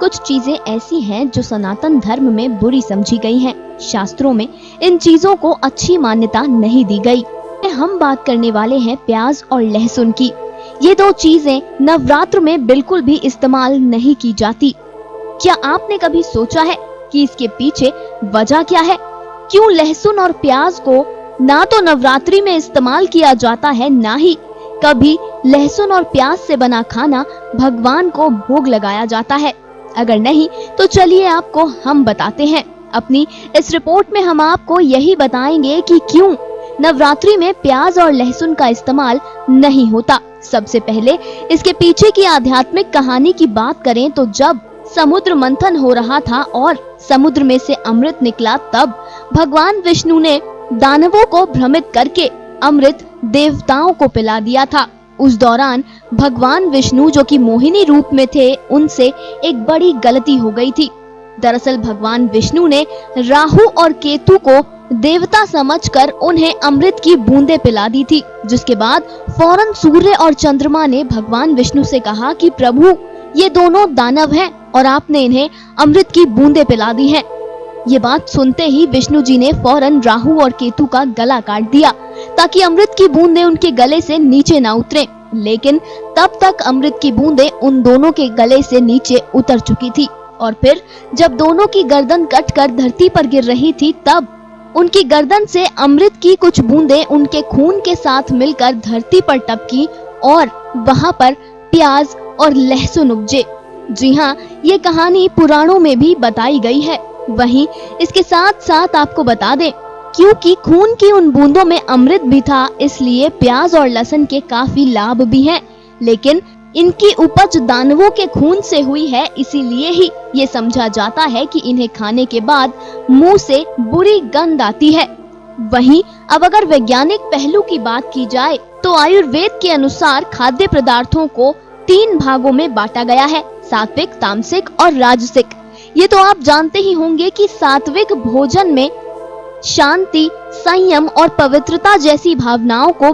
कुछ चीजें ऐसी हैं जो सनातन धर्म में बुरी समझी गई हैं। शास्त्रों में इन चीजों को अच्छी मान्यता नहीं दी गई। हम बात करने वाले हैं प्याज और लहसुन की। ये दो चीजें नवरात्र में बिल्कुल भी इस्तेमाल नहीं की जाती। क्या आपने कभी सोचा है कि इसके पीछे वजह क्या है? क्यों लहसुन और प्याज को ना तो नवरात्रि में इस्तेमाल किया जाता है, ना ही कभी लहसुन और प्याज से बना खाना भगवान को भोग लगाया जाता है? अगर नहीं तो चलिए आपको हम बताते हैं। अपनी इस रिपोर्ट में हम आपको यही बताएंगे कि क्यों नवरात्रि में प्याज और लहसुन का इस्तेमाल नहीं होता। सबसे पहले इसके पीछे की आध्यात्मिक कहानी की बात करें तो जब समुद्र मंथन हो रहा था और समुद्र में से अमृत निकला, तब भगवान विष्णु ने दानवों को भ्रमित करके अमृत देवताओं को पिला दिया था। उस दौरान भगवान विष्णु, जो कि मोहिनी रूप में थे, उनसे एक बड़ी गलती हो गई थी। दरअसल भगवान विष्णु ने राहु और केतु को देवता समझकर उन्हें अमृत की बूंदें पिला दी थी, जिसके बाद फौरन सूर्य और चंद्रमा ने भगवान विष्णु से कहा कि प्रभु, ये दोनों दानव हैं और आपने इन्हें अमृत की बूंदें पिला दी हैं। ये बात सुनते ही विष्णु जी ने फौरन राहु और केतु का गला काट दिया ताकि अमृत की बूंदें उनके गले से नीचे ना उतरें। लेकिन तब तक अमृत की बूंदें उन दोनों के गले से नीचे उतर चुकी थी और फिर जब दोनों की गर्दन कटकर धरती पर गिर रही थी, तब उनकी गर्दन से अमृत की कुछ बूंदें उनके खून के साथ मिलकर धरती पर टपकी और वहां पर प्याज और लहसुन उपजे। जी हाँ, ये कहानी पुराणों में भी बताई गई है। वहीं इसके साथ साथ आपको बता दें, क्योंकि खून की उन बूंदों में अमृत भी था, इसलिए प्याज और लहसुन के काफी लाभ भी हैं। लेकिन इनकी उपज दानवों के खून से हुई है, इसीलिए ही ये समझा जाता है कि इन्हें खाने के बाद मुंह से बुरी गंध आती है। वहीं अब अगर वैज्ञानिक पहलू की बात की जाए तो आयुर्वेद के अनुसार खाद्य पदार्थों को 3 भागों में बांटा गया है, सात्विक, तामसिक और राजसिक। ये तो आप जानते ही होंगे कि सात्विक भोजन में शांति, संयम और पवित्रता जैसी भावनाओं को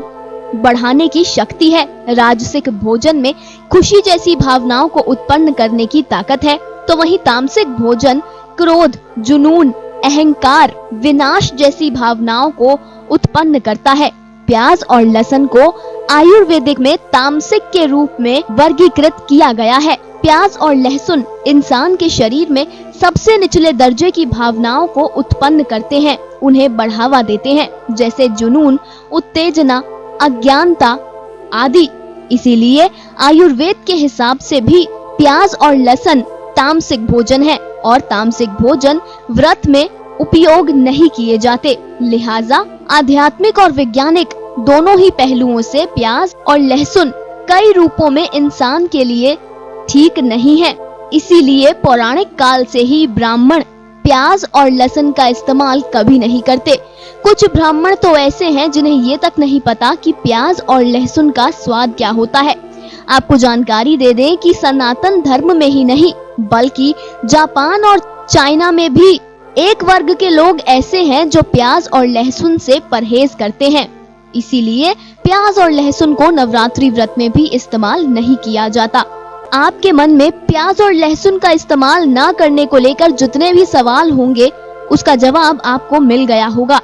बढ़ाने की शक्ति है। राजसिक भोजन में खुशी जैसी भावनाओं को उत्पन्न करने की ताकत है। तो वहीं तामसिक भोजन क्रोध, जुनून, अहंकार, विनाश जैसी भावनाओं को उत्पन्न करता है। प्याज और लहसुन को आयुर्वेदिक में तामसिक के रूप में वर्गीकृत किया गया है। प्याज और लहसुन इंसान के शरीर में सबसे निचले दर्जे की भावनाओं को उत्पन्न करते हैं, उन्हें बढ़ावा देते हैं, जैसे जुनून, उत्तेजना, अज्ञानता आदि। इसीलिए आयुर्वेद के हिसाब से भी प्याज और लहसुन तामसिक भोजन है और तामसिक भोजन व्रत में उपयोग नहीं किए जाते। लिहाजा आध्यात्मिक और वैज्ञानिक दोनों ही पहलुओं से प्याज और लहसुन कई रूपों में इंसान के लिए ठीक नहीं है। इसीलिए पौराणिक काल से ही ब्राह्मण प्याज और लहसुन का इस्तेमाल कभी नहीं करते। कुछ ब्राह्मण तो ऐसे हैं जिन्हें ये तक नहीं पता कि प्याज और लहसुन का स्वाद क्या होता है। आपको जानकारी दे दें कि सनातन धर्म में ही नहीं बल्कि जापान और चाइना में भी एक वर्ग के लोग ऐसे हैं जो प्याज और लहसुन से परहेज करते हैं। इसीलिए प्याज और लहसुन को नवरात्रि व्रत में भी इस्तेमाल नहीं किया जाता। आपके मन में प्याज और लहसुन का इस्तेमाल ना करने को लेकर जितने भी सवाल होंगे, उसका जवाब आपको मिल गया होगा।